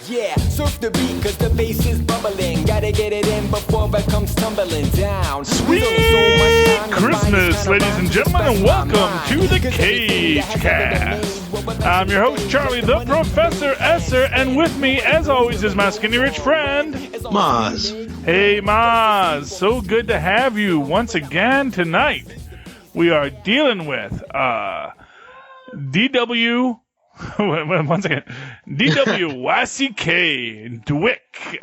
Yeah, surf the beat cause the bass is bubbling. Gotta get it in before it comes tumbling down. Sweet Christmas, ladies and gentlemen, and welcome to the CageCast. I'm your host, Charlie, the Professor Esser, and with me, as always, is my skinny rich friend, Mozz. Hey, Mozz. So good to have you once again tonight. We are dealing with DWYCK, DWYCK.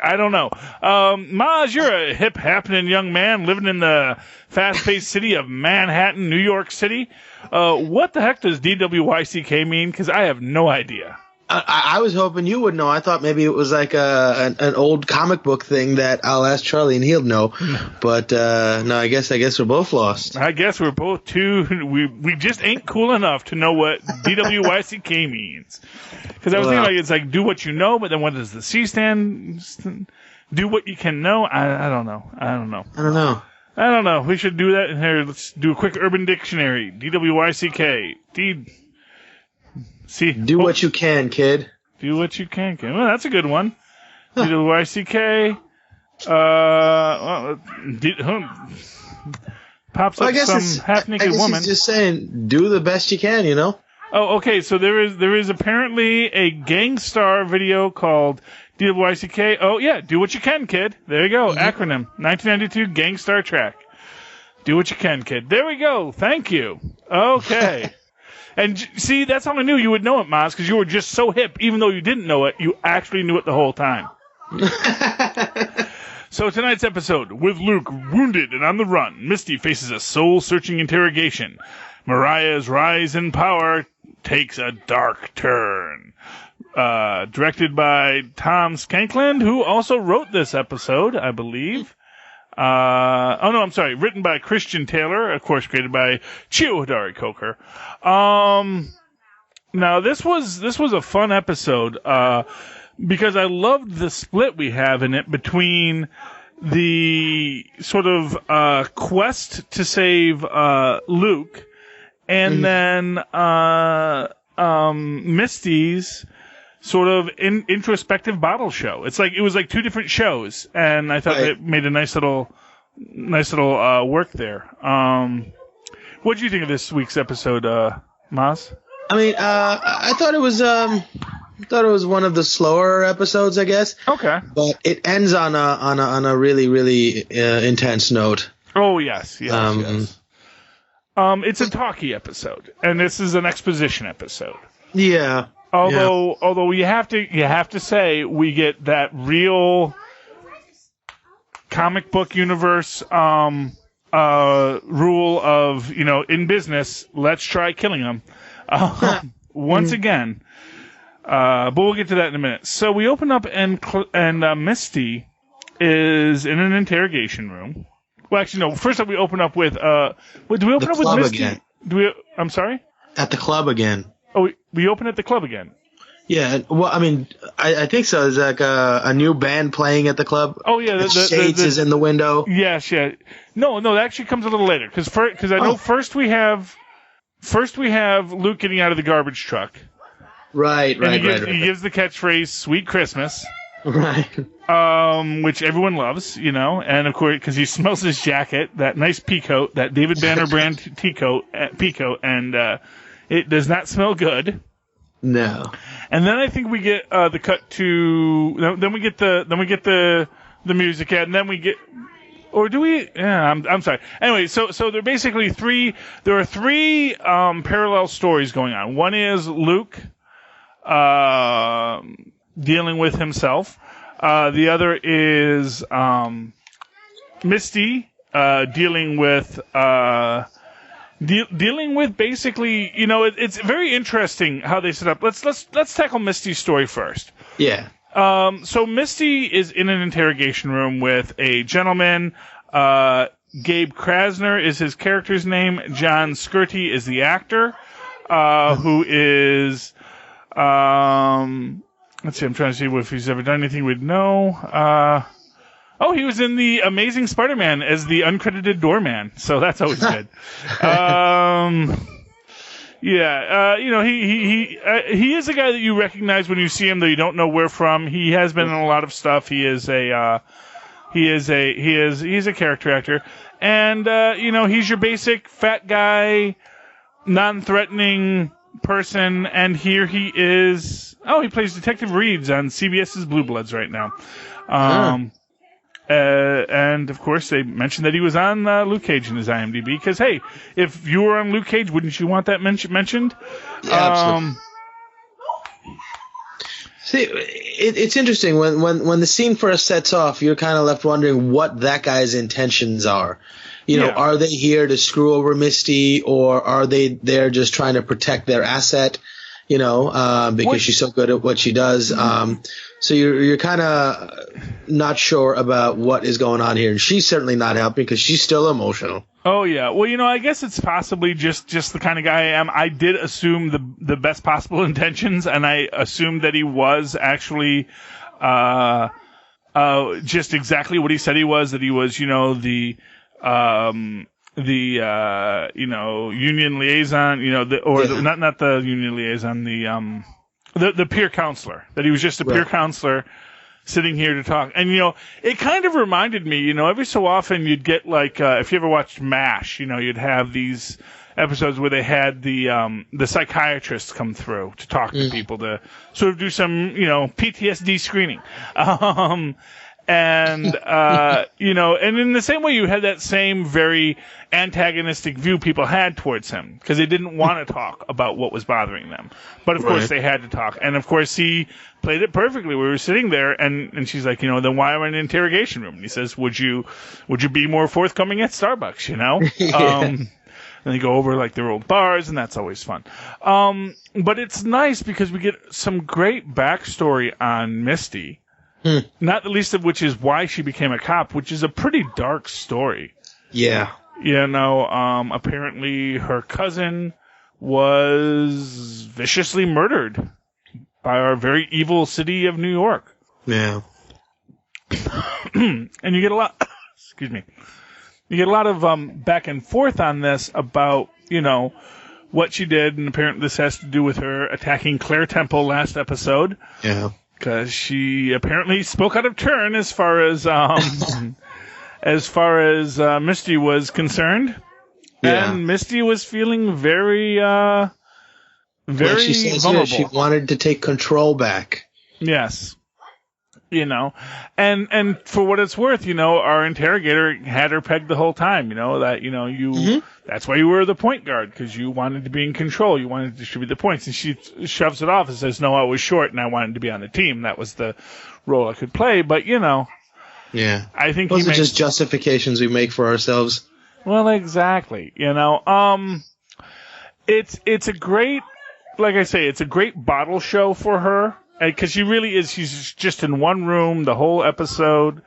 I don't know. Mozz, you're a hip, happening young man living in the fast-paced city of Manhattan, New York City. What the heck does DWYCK mean? Because I have no idea. I was hoping you would know. I thought maybe it was like an old comic book thing that I'll ask Charlie and he'll know. But no, I guess we're both lost. I guess we're both too. We just ain't cool enough to know what DWYCK means. Because I was thinking it's like do what you know, but then what does the C stand? Do what you can know. I don't know. I don't know. We should do that in here. Let's do a quick Urban Dictionary. DWYCK. Do what you can, kid. Do what you can, kid. Well, that's a good one. Huh. DWYCK. Pops up some half-naked woman. He's just saying, do the best you can, you know? Oh, okay. So there is apparently a Gangstar video called DWYCK. Oh, yeah. Do what you can, kid. There you go. Mm-hmm. Acronym. 1992 Gangstar track. Do what you can, kid. There we go. Thank you. Okay. And see, that's how I knew you would know it, Mozz, because you were just so hip. Even though you didn't know it, you actually knew it the whole time. So tonight's episode, with Luke wounded and on the run, Misty faces a soul-searching interrogation. Mariah's rise in power takes a dark turn. Directed by Tom Skankland, who also wrote this episode, I believe. Written by Christian Taylor, of course, created by Chio Hodari Coker. Now this was a fun episode, because I loved the split we have in it between the sort of, quest to save, Luke and then, Misty's sort of introspective bottle show. It was like two different shows, and I thought it made a nice little work there. What do you think of this week's episode, Mozz? I mean, I thought it was one of the slower episodes, I guess. Okay. But it ends on a really, really intense note. Oh yes. Yes. It's a talkie episode, and this is an exposition episode. Yeah. Although you have to say we get that real comic book universe rule of, in business, let's try killing them once again. But we'll get to that in a minute. So we open up and Misty is in an interrogation room. Well, actually, no. First up, we open up with do we open up with Misty again? I'm sorry. At the club again. Oh, we open at the club again. Yeah, well, I mean, I think so. There's like a new band playing at the club. Oh yeah, the Shades is in the window. Yes, yeah. No, that actually comes a little later because I know first we have Luke getting out of the garbage truck. Right. He gives the catchphrase "Sweet Christmas." Right. Which everyone loves, and of course because he smells his jacket, that nice peacoat, that David Banner brand peacoat, and it does not smell good. No. And then I think we get the cut to. Then we get the music ad, and then we get. Or do we? Yeah, I'm sorry. Anyway, so there are basically three. There are three parallel stories going on. One is Luke dealing with himself. The other is Misty dealing with. Dealing with basically, it's very interesting how they set up. Let's tackle Misty's story first. Yeah. So Misty is in an interrogation room with a gentleman. Gabe Krasner is his character's name. John Skirty is the actor, who is. Let's see. I'm trying to see if he's ever done anything we'd know. Oh, he was in the Amazing Spider-Man as the uncredited doorman, so that's always good. Yeah, he is a guy that you recognize when you see him, though you don't know where from. He has been in a lot of stuff. He's a character actor, and he's your basic fat guy, non-threatening person. And here he is. Oh, he plays Detective Reeves on CBS's Blue Bloods right now. And of course, they mentioned that he was on Luke Cage in his IMDb. Because hey, if you were on Luke Cage, wouldn't you want that mentioned? Yeah, absolutely. See, it's interesting when the scene first sets off. You're kind of left wondering what that guy's intentions are. Are they here to screw over Misty, or are they there just trying to protect their asset? Because she's so good at what she does. So you're kind of not sure about what is going on here. And she's certainly not helping because she's still emotional. Oh, yeah. Well, I guess it's possibly just the kind of guy I am. I did assume the best possible intentions, and I assumed that he was actually just exactly what he said he was, that he was, the union liaison, not the union liaison, the peer counselor, that he was just a peer counselor sitting here to talk. And, it kind of reminded me, every so often you'd get if you ever watched MASH, you'd have these episodes where they had the psychiatrists come through to talk to people to sort of do some, PTSD screening. And in the same way you had that same very antagonistic view people had towards him because they didn't want to talk about what was bothering them. But of course they had to talk. And of course he played it perfectly. We were sitting there and she's like, then why am I in an interrogation room? And he says, would you be more forthcoming at Starbucks, And they go over their old bars, and that's always fun. But it's nice because we get some great backstory on Misty. Not the least of which is why she became a cop, which is a pretty dark story. Yeah. Apparently her cousin was viciously murdered by our very evil city of New York. Yeah. And you get a lot, excuse me, you get a lot of back and forth on this about, what she did, and apparently this has to do with her attacking Claire Temple last episode. Yeah. Because she apparently spoke out of turn as far as Misty was concerned, and Misty was feeling very like she says vulnerable. She wanted to take control back. Yes, and for what it's worth, our interrogator had her pegged the whole time. That that's why you were the point guard, because you wanted to be in control. You wanted to distribute the points, and she shoves it off and says, "No, I was short, and I wanted to be on the team. That was the role I could play." But yeah, I think those are just justifications we make for ourselves. Well, exactly. It's a great, like I say, it's a great bottle show for her. Because she really is, she's just in one room the whole episode,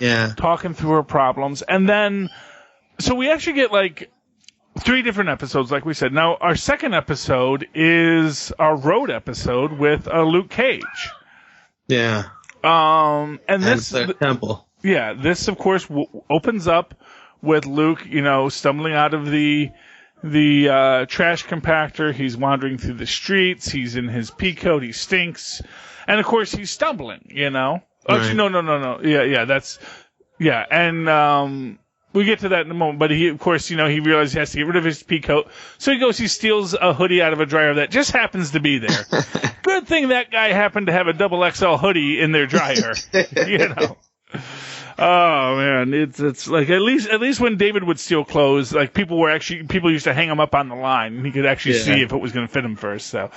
talking through her problems. And then, so we actually get 3 different episodes, like we said. Now, our second episode is our road episode with Luke Cage. Yeah. And this Temple. Yeah, this of course opens up with Luke, stumbling out of the trash compactor. He's wandering through the streets. He's in his pea coat. He stinks. And of course he's stumbling, Oh, Right. no. Yeah. And, we get to that in a moment, but he, of course, he realizes he has to get rid of his pea coat. So he steals a hoodie out of a dryer that just happens to be there. Good thing that guy happened to have a double XL hoodie in their dryer, Oh man, it's like at least when David would steal clothes, people used to hang them up on the line, and he could actually see if it was going to fit him first. So,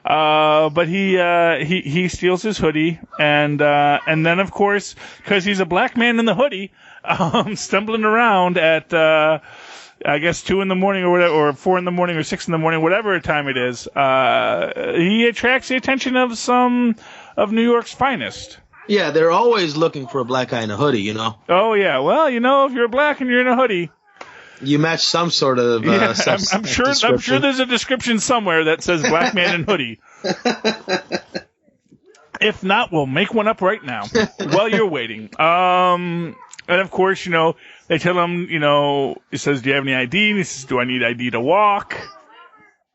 but he steals his hoodie, and then of course, because he's a black man in the hoodie, stumbling around at I guess 2 a.m. or whatever, or 4 a.m. or 6 a.m, whatever time it is, he attracts the attention of some of New York's finest. Yeah, they're always looking for a black guy in a hoodie, Oh, yeah. Well, if you're black and you're in a hoodie, you match some sort of I'm sure there's a description somewhere that says black man in hoodie. If not, we'll make one up right now while you're waiting. And of course, they tell him, it says, "Do you have any ID?" And he says, "Do I need ID to walk?"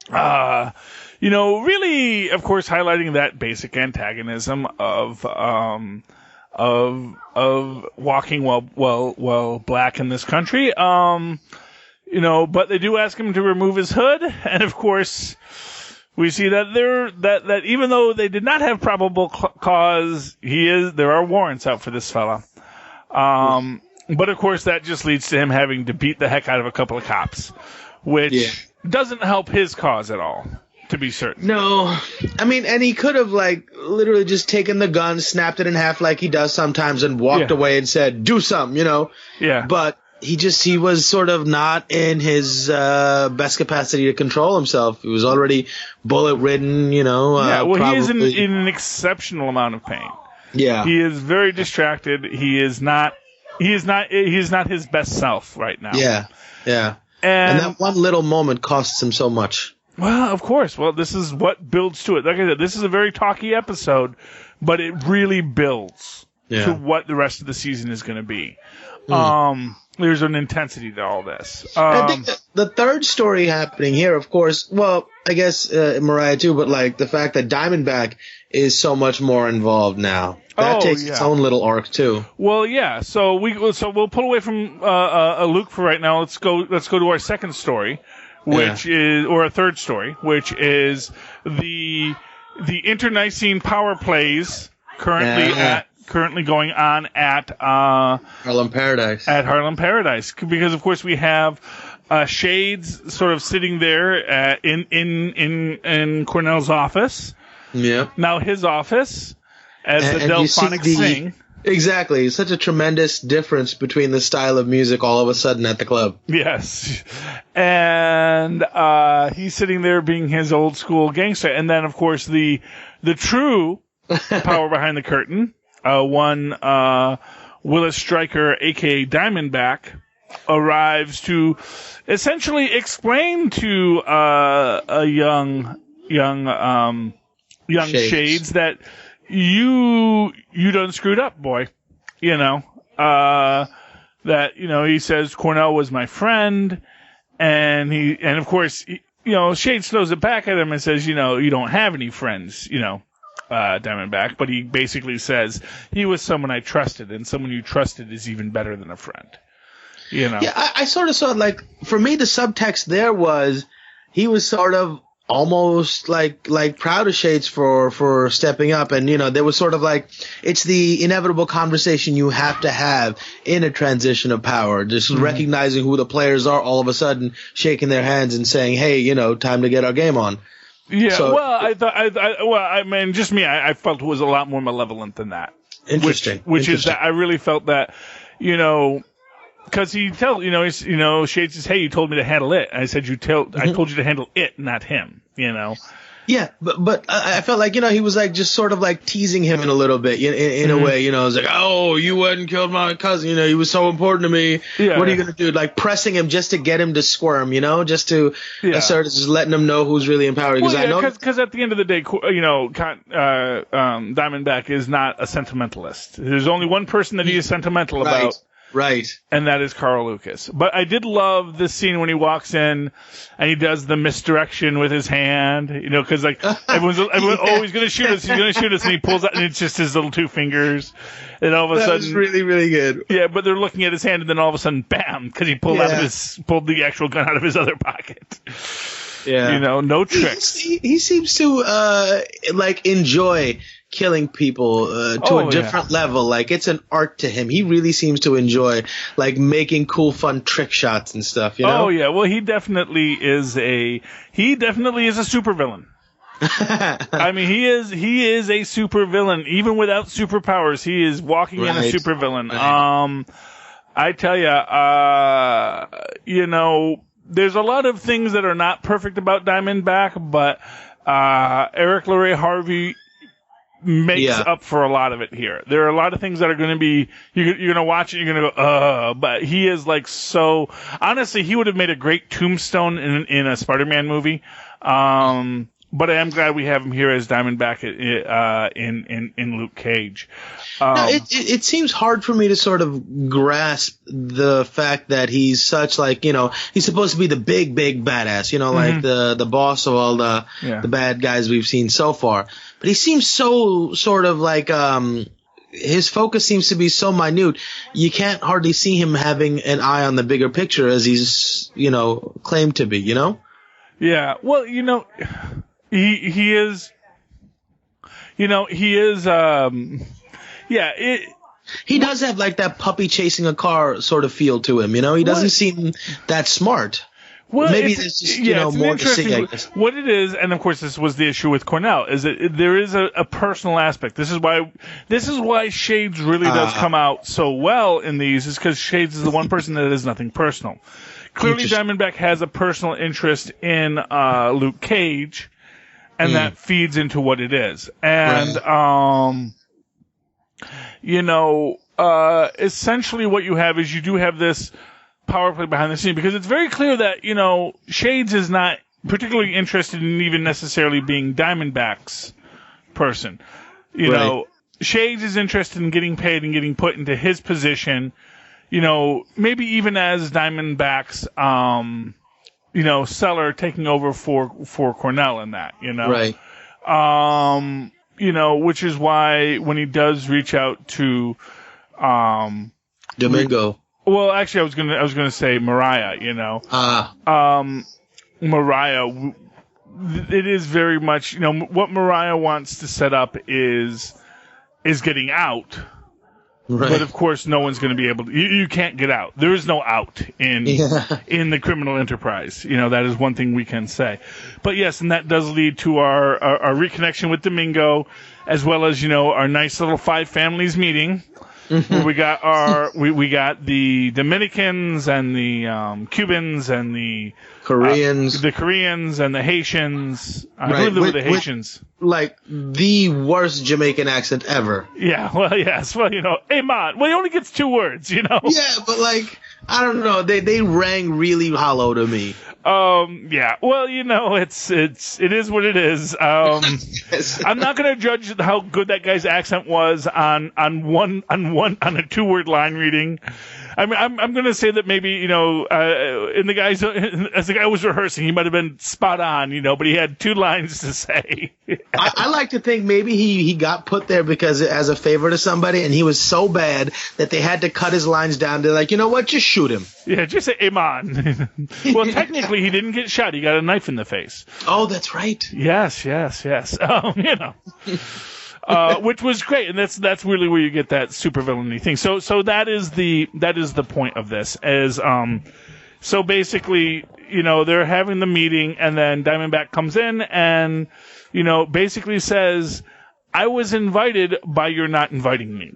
really, of course, highlighting that basic antagonism of walking while black in this country. But they do ask him to remove his hood, and of course, we see that that even though they did not have probable cause, there are warrants out for this fella. But of course, that just leads to him having to beat the heck out of a couple of cops, which doesn't help his cause at all, to be certain. No, I mean, and he could have literally just taken the gun, snapped it in half like he does sometimes, and walked away and said, "Do something," Yeah. But he was sort of not in his best capacity to control himself. He was already bullet ridden, he is in an exceptional amount of pain. Yeah. He is very distracted. He is not his best self right now. Yeah. Yeah. And that one little moment costs him so much. Well, of course. Well, this is what builds to it. Like I said, this is a very talky episode, but it really builds to what the rest of the season is going to be. There's an intensity to all this. I think the third story happening here, of course, well, I guess Mariah too, but the fact that Diamondback is so much more involved now. That takes its own little arc too. Well, yeah. So we'll pull away from Luke for right now. Let's go to our second story, which is, or a third story, which is the internecine power plays currently going on at Harlem Paradise. At Harlem Paradise, because of course we have Shades sort of sitting there in Cornell's office. Yeah. Now his office, as the Delphonic sing. Exactly. Such a tremendous difference between the style of music all of a sudden at the club. Yes. And he's sitting there being his old school gangster. And then, of course, the true power behind the curtain, one Willis Stryker, a.k.a. Diamondback, arrives to essentially explain to a young Shades that you done screwed up, boy. That he says Cornell was my friend, and of course Shades throws it back at him and says, you don't have any friends, Diamondback, but he basically says he was someone I trusted, and someone you trusted is even better than a friend. Yeah, I sort of saw it for me the subtext there was he was sort of almost like proud of Shades for stepping up, and there was sort of it's the inevitable conversation you have to have in a transition of power, just recognizing who the players are, all of a sudden shaking their hands and saying, hey, time to get our game on. Yeah, so, well, I felt it was a lot more malevolent than that. Interesting. Which is that I really felt that, because Shades says, hey, you told me to handle it. And I said, I told you to handle it, not him, Yeah, but I felt he was just sort of teasing him in a little bit, in a way, I was oh, you went and killed my cousin, he was so important to me. Yeah, what are you going to do? Pressing him just to get him to squirm, just to assert, just letting him know who's really in power. Because because at the end of the day, Diamondback is not a sentimentalist. There's only one person that he is sentimental about. Right. And that is Carl Lucas. But I did love this scene when he walks in and he does the misdirection with his hand, because everyone's always going to shoot us. He's going to shoot us, and he pulls out, and it's just his little two fingers. And all of a sudden, was really, really good. Yeah, but they're looking at his hand, and then all of a sudden, bam, because he pulled the actual gun out of his other pocket. Yeah. No tricks. He seems to enjoy killing people to a different level. It's an art to him. He really seems to enjoy making cool, fun trick shots and stuff. Oh yeah. Well, he definitely is a supervillain. I mean, he is a supervillain. Even without superpowers, he is walking in a supervillain. Right. I tell you, there's a lot of things that are not perfect about Diamondback, but Eric LaRae Harvey makes up for a lot of it here. There are a lot of things that are going to be, you're going to watch it, you're going to go, but he is so, honestly, he would have made a great Tombstone in a Spider-Man movie. But I am glad we have him here as Diamondback in Luke Cage. No, it seems hard for me to sort of grasp the fact that he's such he's supposed to be the big badass, like the boss of all the bad guys we've seen so far. But he seems so sort of like his focus seems to be so minute. You can't hardly see him having an eye on the bigger picture as he's claimed to be. Yeah. Well, he is. He is. Yeah, he does have like that puppy chasing a car sort of feel to him, He doesn't seem that smart. Well, maybe there's just more to see, I guess. What it is, and of course this was the issue with Cornell, is that there is a personal aspect. This is why Shades really does come out so well in these, is because Shades is the one person that is nothing personal. Clearly, Diamondback has a personal interest in Luke Cage, and that feeds into what it is. And essentially what you have is you do have this power play behind the scene, because it's very clear that, Shades is not particularly interested in even necessarily being Diamondback's person. Shades is interested in getting paid and getting put into his position, maybe even as Diamondback's, seller taking over for Cornell in that, Right. Which is why when he does reach out to, Domingo. Well, actually, I was gonna say Mariah. Mariah. It is very much, what Mariah wants to set up is getting out. Right. But of course, no one's going to be able to. You can't get out. There is no out in the criminal enterprise. That is one thing we can say. But yes, and that does lead to our reconnection with Domingo, as well as our nice little 5 families meeting. Where we got we got the Dominicans and the Cubans and the Koreans, and the Haitians. I believe they were the Haitians. Like the worst Jamaican accent ever. Yeah, well, yes, well, hey man, well, he only gets 2 words, Yeah, but I don't know, they rang really hollow to me. Yeah, well, it is what it is. I'm not going to judge how good that guy's accent was on a 2-word line reading. I mean, I'm going to say that maybe, as the guy was rehearsing, he might have been spot on, but he had 2 lines to say. I like to think maybe he got put there because as a favor to somebody, and he was so bad that they had to cut his lines down. They're like, you know what, just shoot him. Yeah, just say, Iman. Well, technically, he didn't get shot. He got a knife in the face. Oh, that's right. Yes. Which was great, and that's really where you get that supervillainy thing. So that is the point of this. So basically, they're having the meeting, and then Diamondback comes in and basically says, "I was invited by your not inviting me,"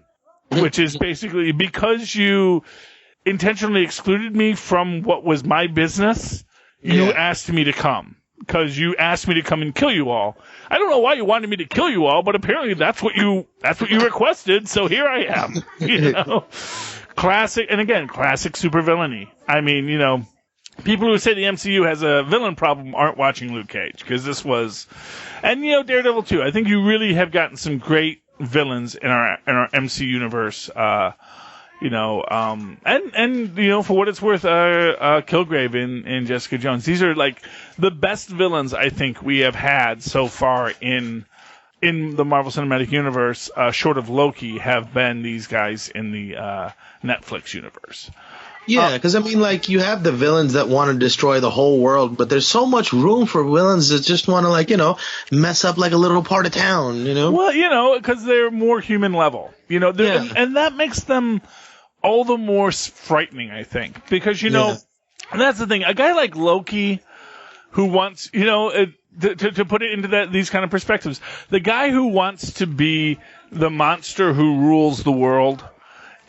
which is basically because you intentionally excluded me from what was my business. You asked me to come. Because you asked me to come and kill you all. I don't know why you wanted me to kill you all, but apparently that's what you requested, so here I am. Classic, and again, classic supervillainy. I mean, people who say the MCU has a villain problem aren't watching Luke Cage, because this was, and Daredevil too. I think you really have gotten some great villains in our MC universe. And for what it's worth, Kilgrave in Jessica Jones. These are like the best villains I think we have had so far in the Marvel Cinematic Universe, short of Loki, have been these guys in the Netflix universe. Yeah, because you have the villains that want to destroy the whole world, but there's so much room for villains that just want to mess up like a little part of town. Well, because they're more human level. And that makes them all the more frightening, I think, because and that's the thing. A guy like Loki, who wants, to put it into these kind of perspectives, the guy who wants to be the monster who rules the world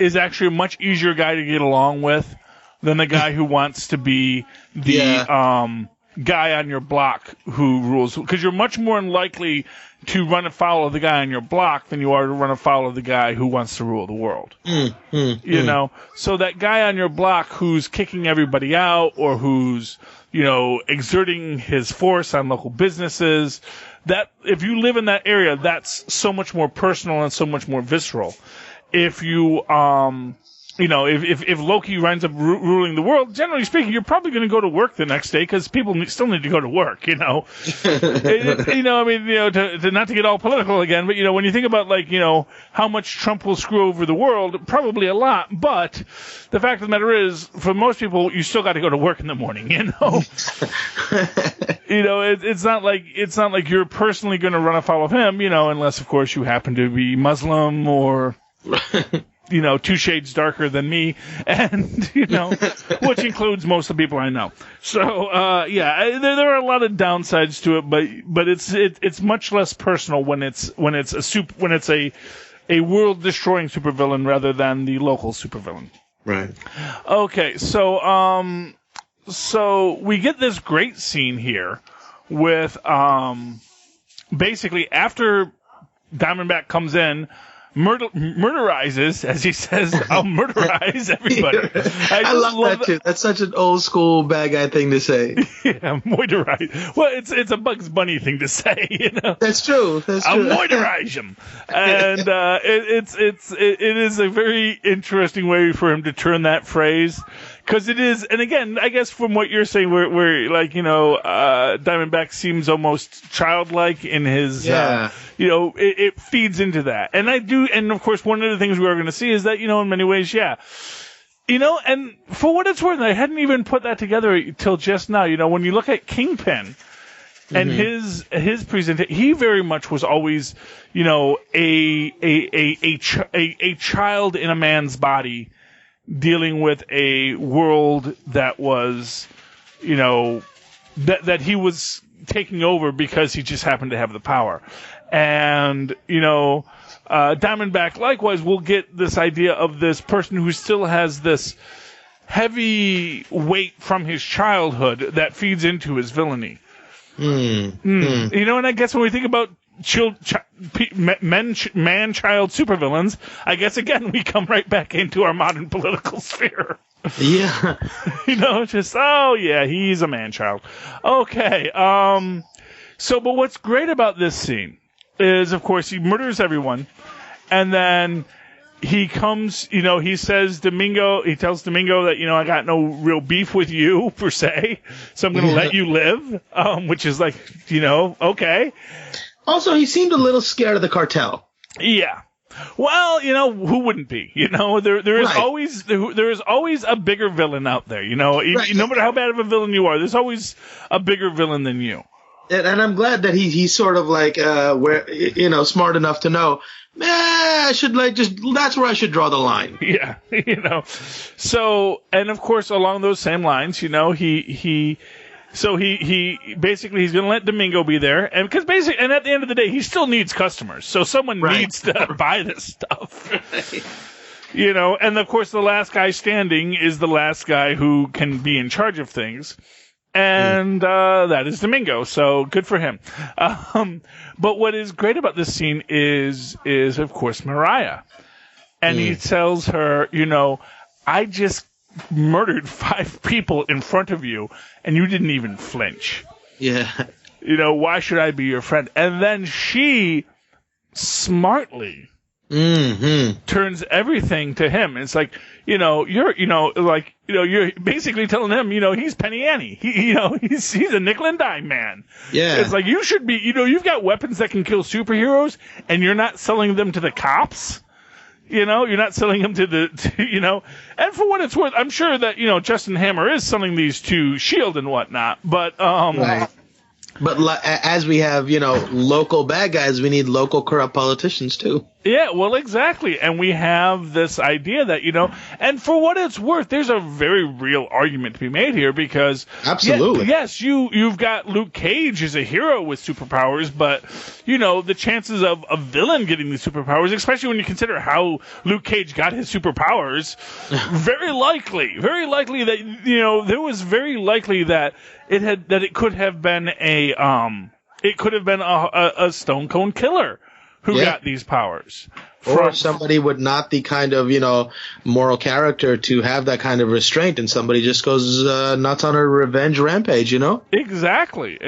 is actually a much easier guy to get along with than the guy who wants to be the guy on your block who rules, because you're much more likely to run afoul of the guy on your block than you are to run afoul of the guy who wants to rule the world. You know, so that guy on your block who's kicking everybody out or who's, you know, exerting his force on local businesses, that if you live in that area, that's so much more personal and so much more visceral. If you, you know, if Loki winds up ruling the world, generally speaking, you're probably going to go to work the next day because people still need to go to work, you know. You know, I mean, you know, to not to get all political again, but, you know, when you think about, like, you know, how much Trump will screw over the world, probably a lot. But the fact of the matter is, for most people, you still got to go to work in the morning, you know. You know, it's not like you're personally going to run afoul of him, you know, unless, of course, you happen to be Muslim or you know, 2 shades darker than me, and, you know, which includes most of the people I know. So, yeah, there are a lot of downsides to it, but it's much less personal when it's a world destroying supervillain rather than the local supervillain. Right. Okay, so we get this great scene here with basically after Diamondback comes in, murderizes, as he says, I'll murderize everybody. I love that too. That's such an old school bad guy thing to say. Yeah, murderize. Well, it's a Bugs Bunny thing to say, you know. That's true. I'll murderize him, and it is a very interesting way for him to turn that phrase. Because it is, and again, I guess from what you're saying, where like, you know, Diamondback seems almost childlike in his, you know, it feeds into that. And and of course, one of the things we are going to see is that, you know, in many ways, yeah. You know, and for what it's worth, I hadn't even put that together till just now. You know, when you look at Kingpin and his presentation, he very much was always, you know, a child in a man's body, dealing with a world that was, you know, that he was taking over because he just happened to have the power. And, you know, Diamondback likewise will get this idea of this person who still has this heavy weight from his childhood that feeds into his villainy. You know, and I guess when we think about man-child supervillains, I guess again we come right back into our modern political sphere. Yeah. You know, just, oh yeah, he's a man-child. Okay. So, but what's great about this scene is, of course, he murders everyone, and then he comes, you know, he tells Domingo that, you know, I got no real beef with you, per se, so I'm going to let you live, which is like, you know, okay. Also, he seemed a little scared of the cartel. Yeah. Well, you know, who wouldn't be? You know, there is always a bigger villain out there. You know, no matter how bad of a villain you are, there's always a bigger villain than you. And I'm glad that he's sort of like smart enough to know, I should that's where I should draw the line. Yeah, you know. So, and of course, along those same lines, you know, he basically he's going to let Domingo be there, and because basically, and at the end of the day, he still needs customers, so someone needs to buy this stuff. Right. You know, and of course, the last guy standing is the last guy who can be in charge of things, and that is Domingo. So good for him. But what is great about this scene is of course Mariah, and he tells her, you know, I just murdered 5 people in front of you, and you didn't even flinch. Yeah. You know, why should I be your friend? And then she smartly turns everything to him. It's like, you know, you're basically telling him, you know, he's Penny Annie. He's a nickel and dime man. Yeah. It's like, you should be, you know, you've got weapons that can kill superheroes, and you're not selling them to the cops. You know, you're not selling them you know, and for what it's worth, I'm sure that, you know, Justin Hammer is selling these to S.H.I.E.L.D. and whatnot, but, right. But as we have, you know, local bad guys, we need local corrupt politicians too. Yeah, well, exactly. And we have this idea that, and for what it's worth, there's a very real argument to be made here because absolutely. Yes, you've got Luke Cage as a hero with superpowers, but, the chances of a villain getting these superpowers, especially when you consider how Luke Cage got his superpowers, very likely that, there was very likely that it could have been a Stone Cold Killer who got these powers. Or somebody with not the kind of, moral character to have that kind of restraint, and somebody just goes nuts on a revenge rampage, Exactly.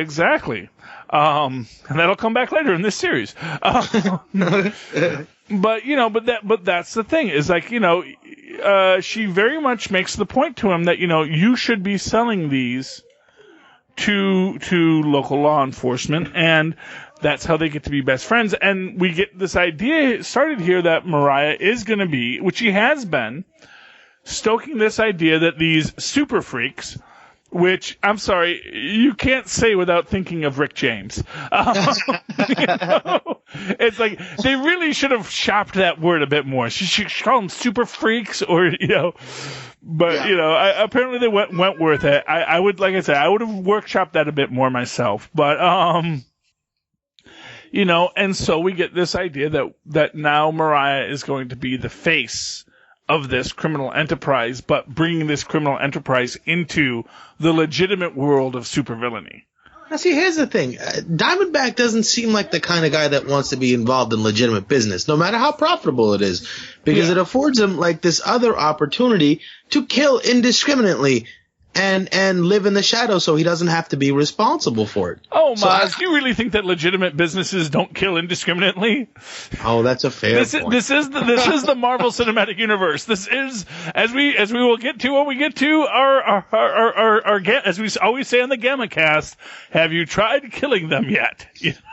And that'll come back later in this series. But that's the thing, is like, she very much makes the point to him that, you should be selling these to local law enforcement, and that's how they get to be best friends. And we get this idea started here that Mariah is going to be, which she has been, stoking this idea that these super freaks, which, I'm sorry, you can't say without thinking of Rick James. It's like, they really should have shopped that word a bit more. She should call them super freaks, or, but, apparently they went worth it. I would, like I said, I would have workshopped that a bit more myself. But, and so we get this idea that now Mariah is going to be the face of this criminal enterprise, but bringing this criminal enterprise into the legitimate world of supervillainy. Now, see, here's the thing. Diamondback doesn't seem like the kind of guy that wants to be involved in legitimate business, no matter how profitable it is, because it affords him, like, this other opportunity to kill indiscriminately and live in the shadows so he doesn't have to be responsible for it. Oh, Mozz, do you really think that legitimate businesses don't kill indiscriminately? Oh, that's a fair point. This is the Marvel Cinematic Universe. This is, as we will get to when we get to our as we always say on the GammaCast, have you tried killing them yet?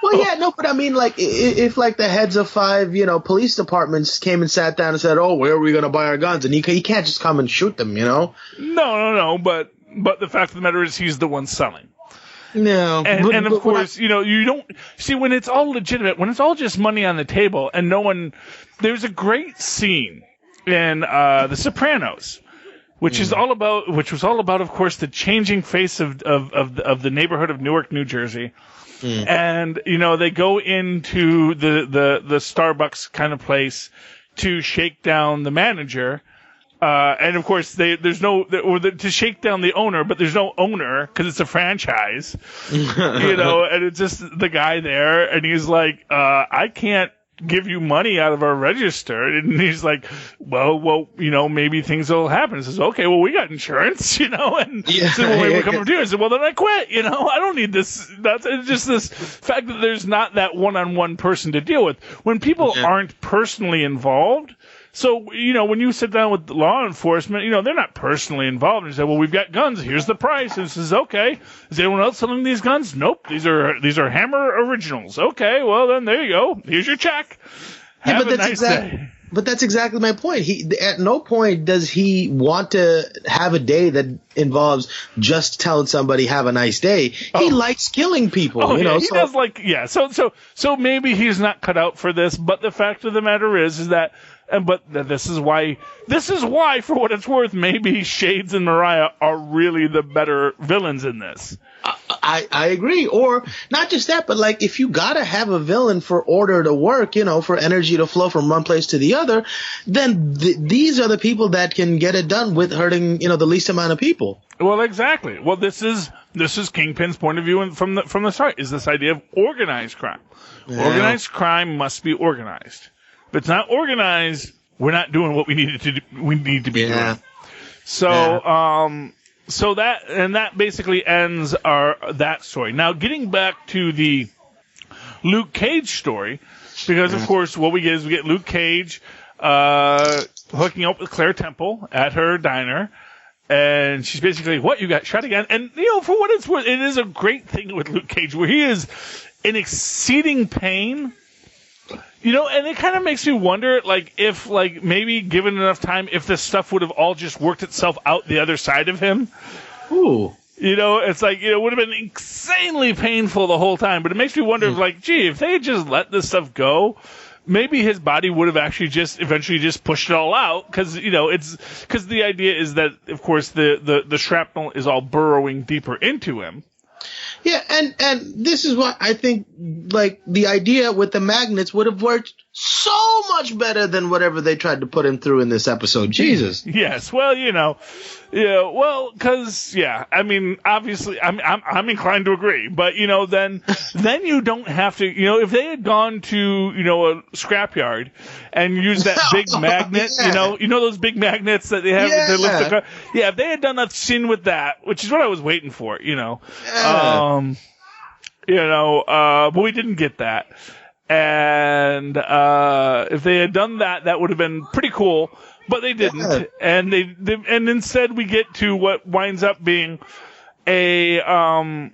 Well, yeah, no, but I mean, like, if like the heads of 5, police departments came and sat down and said, "Oh, where are we going to buy our guns?" and he can't just come and shoot them, No, but the fact of the matter is he's the one selling. No. And of course, you don't see when it's all legitimate, when it's all just money on the table and no one. There's a great scene in The Sopranos, which was all about, of course, the changing face of the neighborhood of Newark, New Jersey. And, they go into the Starbucks kind of place to shake down the manager. And of course, to shake down the owner, but there's no owner because it's a franchise, and it's just the guy there, and he's like, I can't give you money out of our register. And he's like, well, maybe things will happen. He says, okay, well, we got insurance, and so when we come from here, I said, well, then I quit, I don't need this. It's just this fact that there's not that one-on-one person to deal with. When people aren't personally involved, so, when you sit down with law enforcement, they're not personally involved. And you say, well, we've got guns. Here's the price. And it says, okay. Is anyone else selling these guns? Nope. These are Hammer originals. Okay. Well, then there you go. Here's your check. Have a nice day. But that's exactly my point. At no point does he want to have a day that involves just telling somebody have a nice day. He likes killing people. He does like, yeah. So maybe he's not cut out for this. But the fact of the matter is that. But this is why, for what it's worth, maybe Shades and Mariah are really the better villains in this. I agree. Or not just that, but like if you gotta have a villain for order to work, for energy to flow from one place to the other, then these are the people that can get it done with hurting, the least amount of people. Well, exactly. Well, this is Kingpin's point of view from the start. Is this idea of organized crime? Yeah. Organized crime must be organized. If it's not organized, we're not doing what we need to do. We need to be doing. So, so that basically ends that story. Now, getting back to the Luke Cage story, because of course what we get Luke Cage hooking up with Claire Temple at her diner. And she's basically, what, you got shot again? And, for what it's worth, it is a great thing with Luke Cage where he is in exceeding pain. And it kind of makes me wonder, if, maybe given enough time, if this stuff would have all just worked itself out the other side of him. Ooh. It's like, it would have been insanely painful the whole time. But it makes me wonder, if they had just let this stuff go, maybe his body would have actually just eventually just pushed it all out, because because the idea is that, of course, the shrapnel is all burrowing deeper into him. Yeah, and this is what I think, like, the idea with the magnets would have worked so much better than whatever they tried to put him through in this episode. Jesus. Yes, well, because I mean, obviously, I'm inclined to agree, but then you don't have to, if they had gone to a scrapyard and used that big magnet, those big magnets that they have to lift the car. Yeah, if they had done a scene with that, which is what I was waiting for, but we didn't get that. And if they had done that, that would have been pretty cool. But they didn't, and and instead we get to what winds up being I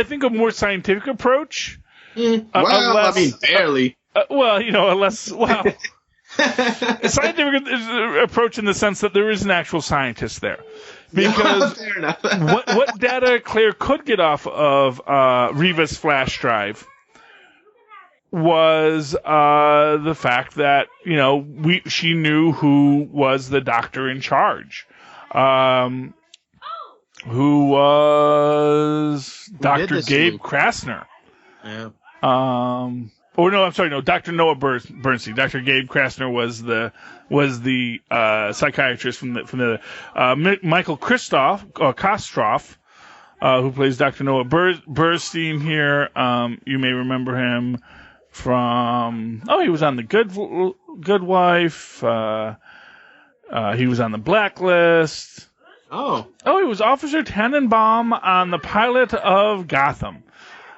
think a more scientific approach. Barely. A scientific approach in the sense that there is an actual scientist there. Because fair enough. what data Claire could get off of Riva's flash drive was the fact that she knew who was the doctor in charge, who was Dr. Gabe Krasner. Yeah. Dr. Noah Bernstein. Dr. Gabe Krasner was the psychiatrist from the Michael Kostroff, who plays Dr. Noah Bernstein here. You may remember him from he was on The Good Wife. He was on The Blacklist. Oh, he was Officer Tannenbaum on the pilot of Gotham.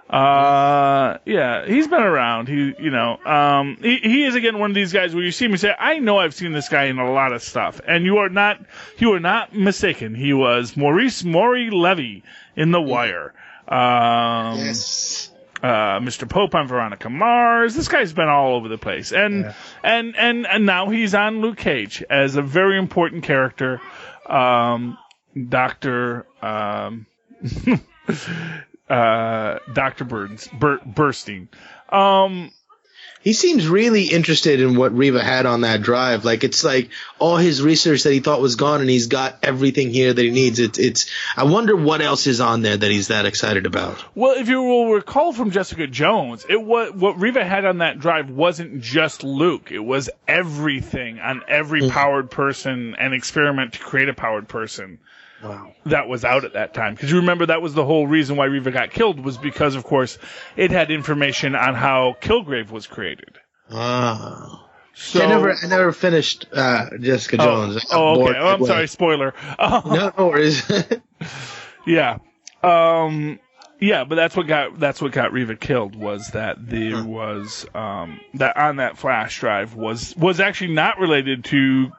He's been around. He is again one of these guys where you see him and say, I know I've seen this guy in a lot of stuff, and you are not mistaken. He was Maurice Maury Levy in The Wire. Yes. Mr. Pope on Veronica Mars. This guy's been all over the place, and now he's on Luke Cage as a very important character, Dr. Burstein. He seems really interested in what Riva had on that drive. Like, it's like all his research that he thought was gone, and he's got everything here that he needs. I wonder what else is on there that he's that excited about. Well, if you will recall from Jessica Jones, what Riva had on that drive wasn't just Luke. It was everything on every powered person and experiment to create a powered person. Wow. That was out at that time. Because you remember that was the whole reason why Riva got killed, was because, of course, it had information on how Kilgrave was created. Ah. So, I never finished Jessica Jones. Okay. I'm sorry, spoiler. No worries. Yeah. But that's what got Riva killed, was that there was that on that flash drive was actually not related to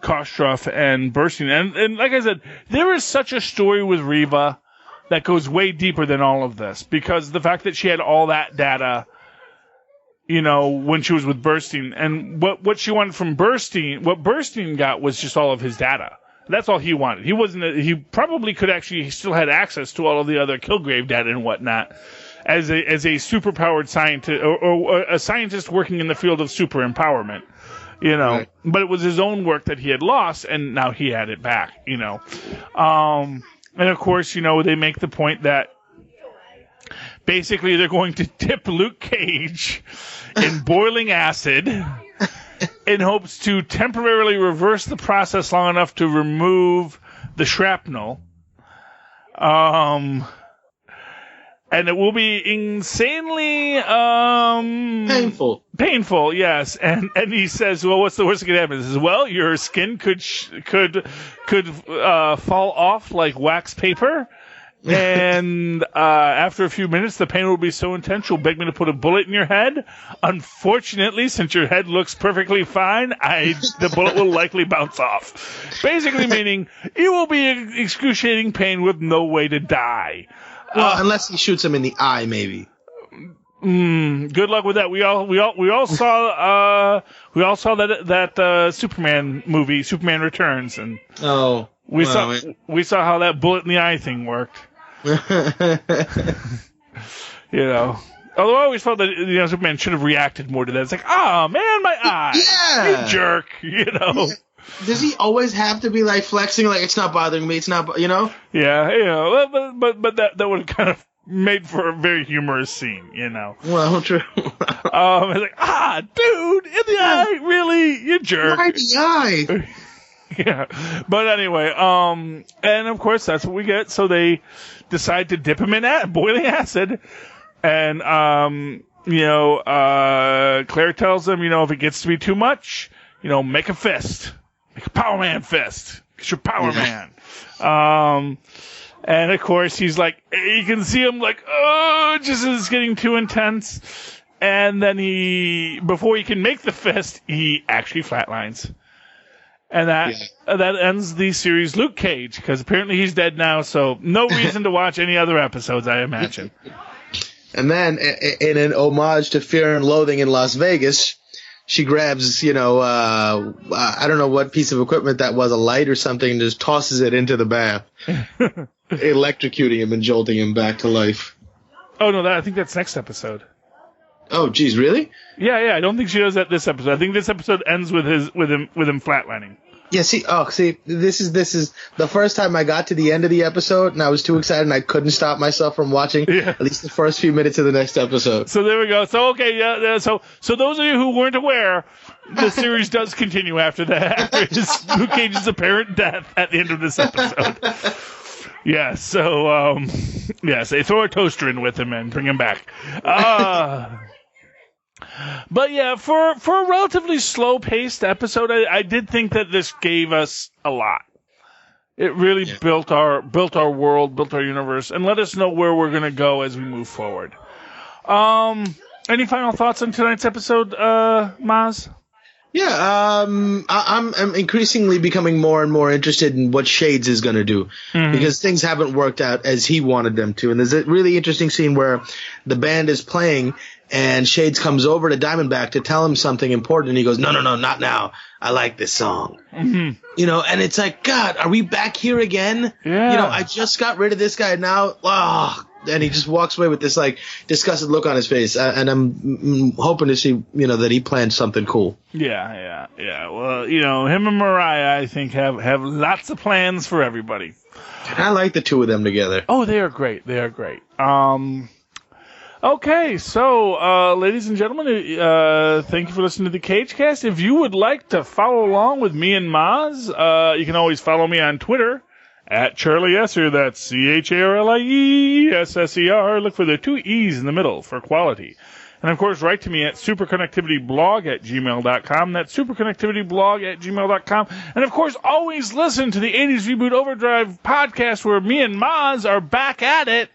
Kostroff and Bernstein. And like I said, there is such a story with Riva that goes way deeper than all of this, because the fact that she had all that data, when she was with Bernstein, and what she wanted from Bernstein, what Bernstein got was just all of his data. That's all he wanted. He probably could actually still had access to all of the other Kilgrave data and whatnot as a superpowered scientist or a scientist working in the field of super empowerment. Right. But it was his own work that he had lost, and now he had it back, And of course, they make the point that basically they're going to dip Luke Cage in boiling acid in hopes to temporarily reverse the process long enough to remove the shrapnel. And it will be insanely painful. Yes. And he says, well, what's the worst that could happen? He says, well, your skin could fall off like wax paper. And after a few minutes, the pain will be so intense you'll beg me to put a bullet in your head. Unfortunately, since your head looks perfectly fine, the bullet will likely bounce off. Basically meaning you will be in excruciating pain with no way to die. Well, unless he shoots him in the eye, maybe. Good luck with that. We all saw that Superman movie, Superman Returns, and we saw how that bullet in the eye thing worked. Although I always felt that Superman should have reacted more to that. It's like, oh man, my eye, you jerk, Yeah. Does he always have to be like flexing, like it's not bothering me, it's not, Yeah, but that would have kind of made for a very humorous scene, Well, true. It's like, dude, in the eye, really, you jerk. Right in the eye. Yeah, but anyway, and of course that's what we get. So they decide to dip him in boiling acid, and Claire tells them, if it gets to be too much, make a fist, make a Power Man fist, get your Power Man. And of course he's like, you can see him like, just as it's getting too intense, and then before he can make the fist, he actually flatlines. And that ends the series Luke Cage, because apparently he's dead now, so no reason to watch any other episodes, I imagine. And then, in an homage to Fear and Loathing in Las Vegas, she grabs, I don't know what piece of equipment that was, a light or something, and just tosses it into the bath, electrocuting him and jolting him back to life. Oh, no, I think that's next episode. Oh, geez, really? Yeah, I don't think she does that this episode. I think this episode ends with him flatlining. Yeah, see, this is the first time I got to the end of the episode, and I was too excited, and I couldn't stop myself from watching at least the first few minutes of the next episode. So there we go. So, okay, so those of you who weren't aware, the series does continue after that, after Luke Cage's apparent death at the end of this episode. Yeah, so, they throw a toaster in with him and bring him back. But yeah, for a relatively slow-paced episode, I did think that this gave us a lot. It really built our world, built our universe, and let us know where we're going to go as we move forward. Any final thoughts on tonight's episode, Mozz? Yeah, I'm increasingly becoming more and more interested in what Shades is going to do, because things haven't worked out as he wanted them to. And there's a really interesting scene where the band is playing, and Shades comes over to Diamondback to tell him something important, and he goes, no, not now. I like this song. And it's like, God, are we back here again? Yeah. I just got rid of this guy now. And he just walks away with this, like, disgusted look on his face. And I'm hoping to see, that he planned something cool. Yeah. Well, him and Mariah, I think, have lots of plans for everybody. And I like the two of them together. Oh, they are great. Okay, so, ladies and gentlemen, thank you for listening to the CageCast. If you would like to follow along with me and Mozz, you can always follow me on Twitter at Charlie Esser. That's CharlieEsser. Look for the 2 E's in the middle for quality. And, of course, write to me at superconnectivityblog@gmail.com. That's superconnectivityblog@gmail.com. And, of course, always listen to the 80s Reboot Overdrive podcast, where me and Mozz are back at it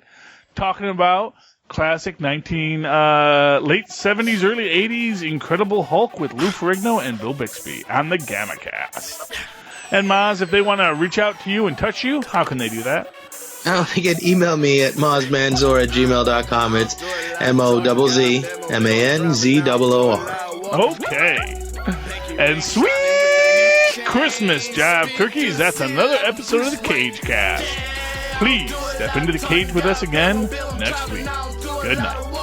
talking about classic late 70s, early 80s Incredible Hulk with Lou Ferrigno and Bill Bixby on the GammaCast. And Mozz, if they want to reach out to you and touch you, how can they do that? They can email me at mozzmanzor@gmail.com. It's MOZZMANZOOR. Okay. And sweet Christmas, Jive Turkeys. That's another episode of the CageCast. Please step into the cage with us again next week. Good night.